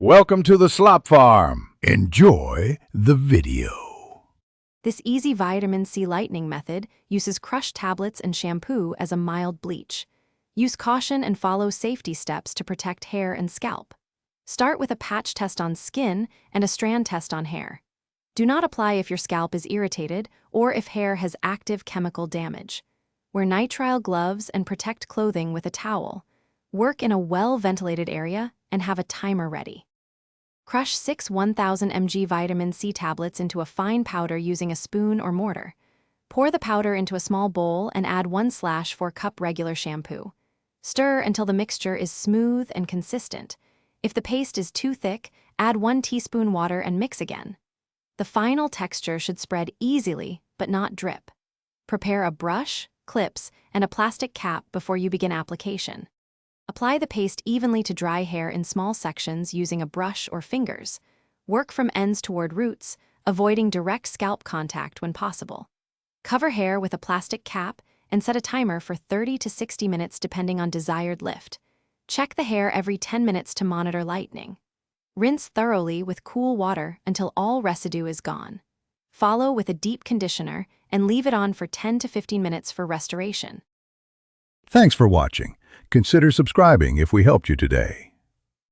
Welcome to the Slop Farm. Enjoy the video. This easy vitamin C lightening method uses crushed tablets and shampoo as a mild bleach. Use caution and follow safety steps to protect hair and scalp. Start with a patch test on skin and a strand test on hair. Do not apply if your scalp is irritated or if hair has active chemical damage. Wear nitrile gloves and protect clothing with a towel. Work in a well-ventilated area and have a timer ready. Crush 6 1000 mg vitamin C tablets into a fine powder using a spoon or mortar. Pour the powder into a small bowl and add 1/4 cup regular shampoo. Stir until the mixture is smooth and consistent. If the paste is too thick, add 1 teaspoon water and mix again. The final texture should spread easily but not drip. Prepare a brush, clips, and a plastic cap before you begin application. Apply the paste evenly to dry hair in small sections using a brush or fingers. Work from ends toward roots, avoiding direct scalp contact when possible. Cover hair with a plastic cap and set a timer for 30 to 60 minutes depending on desired lift. Check the hair every 10 minutes to monitor lightening. Rinse thoroughly with cool water until all residue is gone. Follow with a deep conditioner and leave it on for 10 to 15 minutes for restoration. Thanks for watching. Consider subscribing if we helped you today.